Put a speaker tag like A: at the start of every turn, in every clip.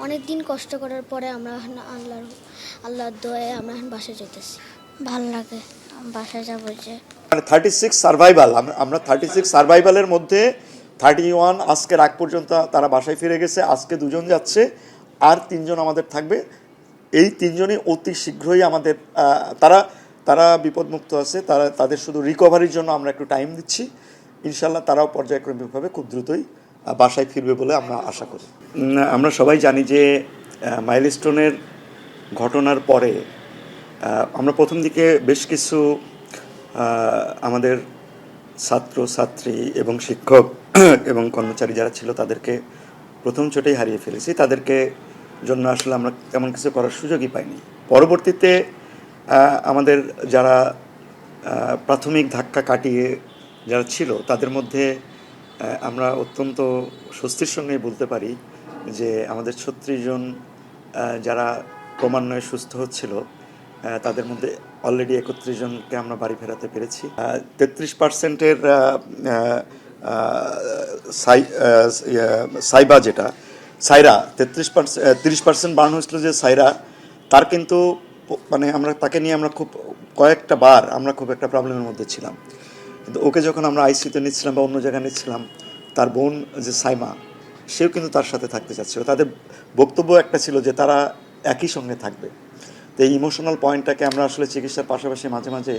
A: অনেক দিন কষ্ট করার পরে আমরা আল্লাহর দোয়ায় আমরা বাসায় যেতেছি। ভালো লাগে, বাসায় যাবো যে
B: 36 সার্ভাইভাল, আমরা 36 সার্ভাইভালের মধ্যে 31 আজকের আগ পর্যন্ত তারা বাসায় ফিরে গেছে। আজকে 2 জন যাচ্ছে, আর 3 জন আমাদের থাকবে। এই 3 জনই অতি শীঘ্রই আমাদের তারা বিপদমুক্ত আছে। তাদের শুধু রিকভারির জন্য আমরা একটু টাইম দিচ্ছি। ইনশাল্লাহ তারাও পর্যায়ক্রমিকভাবে খুব দ্রুতই বাসায় ফিরবে বলে আমরা আশা করি। আমরা সবাই জানি যে মাইলস্টোনের ঘটনার পরে আমরা প্রথম দিকে বেশ কিছু আমাদের ছাত্র ছাত্রী এবং শিক্ষক এবং কর্মচারী যারা ছিল তাদেরকে প্রথম চোটেই হারিয়ে ফেলেছি। তাদেরকে জন্য আসলে আমরা তেমন কিছু করার সুযোগই পাইনি। পরবর্তীতে আমাদের যারা প্রাথমিক ধাক্কা কাটিয়ে যারা ছিল তাদের মধ্যে আমরা অত্যন্ত স্বস্তির সঙ্গেই বলতে পারি যে আমাদের 36 জন যারা ক্রমান্বয়ে সুস্থ হচ্ছিল তাদের মধ্যে অলরেডি 31 জনকে আমরা বাড়ি ফেরাতে পেরেছি। 33%-এর সাইবা যেটা সাইরা 30% বার্ন হয়েছিল যে সাইরা, তার কিন্তু মানে আমরা তাকে নিয়ে আমরা খুব কয়েকটা বার আমরা খুব একটা প্রবলেমের মধ্যে ছিলাম। কিন্তু ওকে যখন আমরা আইসিইউতে নিচ্ছিলাম বা অন্য জায়গায় নিচ্ছিলাম, তার বোন যে সাইমা সেও কিন্তু তার সাথে থাকতে চাচ্ছিল। তাদের বক্তব্য একটা ছিল যে তারা একই সঙ্গে থাকবে। তো এই ইমোশনাল পয়েন্টটাকে আমরা আসলে চিকিৎসার পাশাপাশি মাঝে মাঝে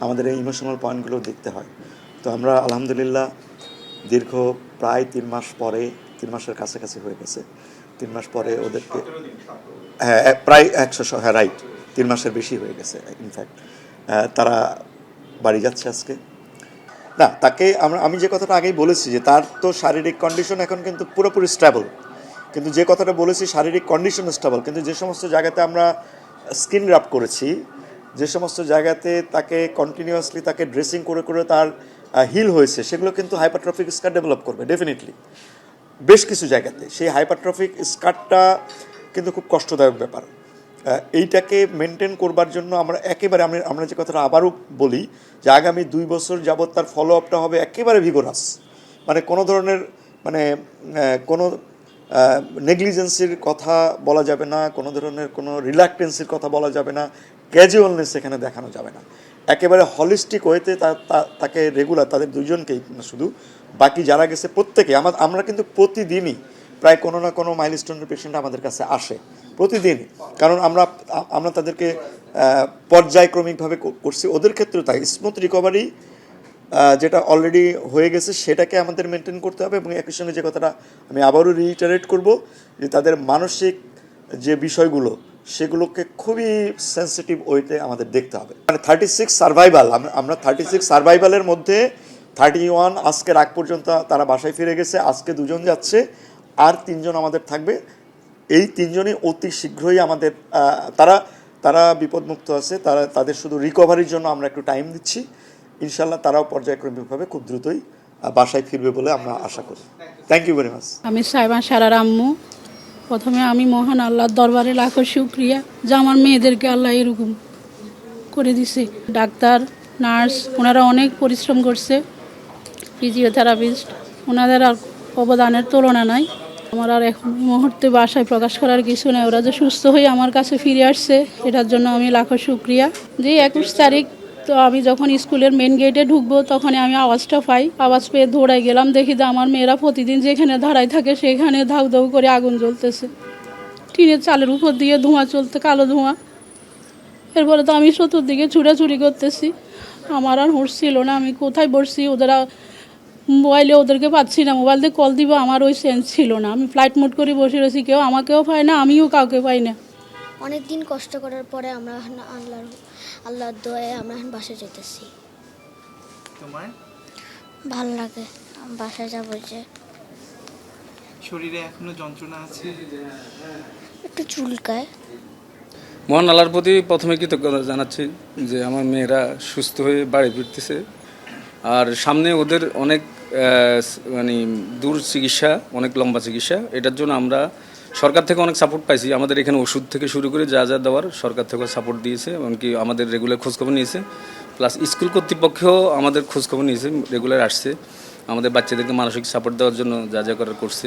B: আমাদের এই ইমোশনাল পয়েন্টগুলো দেখতে হয়। তো আমরা আলহামদুলিল্লাহ দীর্ঘ প্রায় 3 মাস পরে, 3 মাসের কাছাকাছি হয়ে গেছে, 3 মাস পরে ওদেরকে, হ্যাঁ প্রায় 100, হ্যাঁ রাইট, 3 মাসের বেশি হয়ে গেছে ইনফ্যাক্ট। তারা বাড়ি যাচ্ছে আজকে। না, তাকে আমি যে কথাটা আগেই বলেছি যে তার তো শারীরিক কন্ডিশন এখন কিন্তু পুরোপুরি স্টেবল, কিন্তু যে কথাটা বলেছি শারীরিক কন্ডিশন স্টেবল, কিন্তু যে সমস্ত জায়গাতে আমরা স্কিন গ্রাফট করেছি, যে সমস্ত জায়গাতে তাকে কন্টিনিউয়াসলি তাকে ড্রেসিং করে করে তার হিল হয়েছে, সেগুলো কিন্তু হাইপারট্রফিক স্কার ডেভেলপ করবে ডেফিনেটলি বেশ কিছু জায়গাতে। সেই হাইপারট্রফিক স্কারটা কিন্তু খুব কষ্টদায়ক ব্যাপার। এইটাকে মেনটেন করবার জন্য আমরা একেবারে আমরা যে কথাটা আবারও বলি যে আগামী 2 বছর যাবৎ তার ফলো আপটা হবে একেবারে ভিগোরাস। মানে কোনো ধরনের কোনো নেগলিজেন্সির কথা বলা যাবে না, কোনো ধরনের কোনো রিল্যাক্টেন্সির কথা বলা যাবে না, ক্যাজুয়ালনেস এখানে দেখানো যাবে না। একেবারে হলিস্টিক ওয়েতে তাকে রেগুলার, তাদের 2 জনকেই শুধু, বাকি যারা গেছে প্রত্যেকে আমরা কিন্তু প্রতিদিনই প্রায় কোনো না কোনো মাইলস্টোনের পেশেন্ট আমাদের কাছে আসে প্রতিদিন, কারণ আমরা তাদেরকে পর্যায়ক্রমিকভাবে করছি। ওদের ক্ষেত্রেও তাই স্মুথ রিকভারি যেটা অলরেডি হয়ে গেছে সেটাকে আমাদের মেনটেন করতে হবে। এবং একই সঙ্গে যে কথাটা আমি আবারও রিইটারেট করব যে তাদের মানসিক যে বিষয়গুলো সেগুলোকে খুবই সেন্সিটিভ ওয়েতে আমাদের দেখতে হবে। মানে 36 সার্ভাইভাল, আমরা 36 সার্ভাইভালের মধ্যে 31 আজকের আগ পর্যন্ত তারা বাসায় ফিরে গেছে। আজকে 2 জন যাচ্ছে, আর 3 জন আমাদের থাকবে। এই 3 জনই অতি শীঘ্রই আমাদের তারা বিপদমুক্ত আছে। তাদের শুধু রিকভারির জন্য আমরা একটু টাইম দিচ্ছি। ইনশাল্লাহ তারাও পর্যায়ক্রমিকভাবে খুব দ্রুতই বাসায় ফিরবে বলে আমরা আশা করি। Thank you very much.
C: আমি সাইমা সারার আম্মু। প্রথমে আমি মহান আল্লাহর দরবারে লাখো শুকরিয়া যে আমার মেয়েদেরকে আল্লাহ এরকম করে দিছে। ডাক্তার, নার্স ওনারা অনেক পরিশ্রম করছে, ফিজিওথেরাপিস্ট, ওনাদের আর অবদানের তুলনা নাই। আমার আর এখন মুহূর্তে বাসায় প্রকাশ করার কিছু নেই। ওরা যে সুস্থ হয়ে আমার কাছে ফিরে আসছে এটার জন্য আমি লাখো শুকরিয়া। যে 21 তারিখ তো আমি যখন স্কুলের মেন গেটে ঢুকবো তখন আমি আওয়াজটা পাই, আওয়াজ পেয়ে দৌড়াই গেলাম, দেখি যে আমার মেয়েরা প্রতিদিন যেখানে দাঁড়ায় থাকে সেখানে ধাউ ধাউ করে আগুন জ্বলতেছে, টিনের চালের উপর দিয়ে ধোঁয়া চলতে, কালো ধোঁয়া। এরপরে তো আমি চতুর্দিকে ছুটাছুটি করতেছি, আমার আর হুঁশ ছিল না, আমি কোথায় বসছি, মোবাইলে ওদেরকে পাচ্ছি না, মোবাইল দিয়ে কল দিব আমার ওই সেন্স ছিল না। আমি ফ্লাইট মোড করে বসে রয়েছি, কেউ আমাকেও পায় না, আমিও কাউকে পাই না।
A: অনেক দিন কষ্ট করার পরে আমরা আল্লাহর দোয়ায় আমরা বাসায় যেতেছি।
D: তোমার
A: ভালো লাগে, বাসায় যাবো যে
D: শরীরে এখনো যন্ত্রণা আছে?
A: একটু চুলকায়।
E: মহান আল্লাহর প্রতি প্রথমে কৃতজ্ঞতা জানাচ্ছি যে আমার মেয়েরা সুস্থ হয়ে বাড়ি ফিরতেছে। আর সামনে ওদের অনেক মানে দূর চিকিৎসা, অনেক লম্বা চিকিৎসা, এটার জন্য আমরা সরকার থেকে অনেক সাপোর্ট পাইছি। আমাদের এখানে ওষুধ থেকে শুরু করে যা যা দেওয়ার সরকার থেকে সাপোর্ট দিয়েছে, এমনকি আমাদের রেগুলার খোঁজখবর নিয়েছে, প্লাস স্কুল কর্তৃপক্ষও আমাদের খোঁজখবর নিয়েছে, রেগুলার আসছে। আমাদের বাচ্চাদেরকে মানসিক সাপোর্ট দেওয়ার জন্য যা যা করার করছে।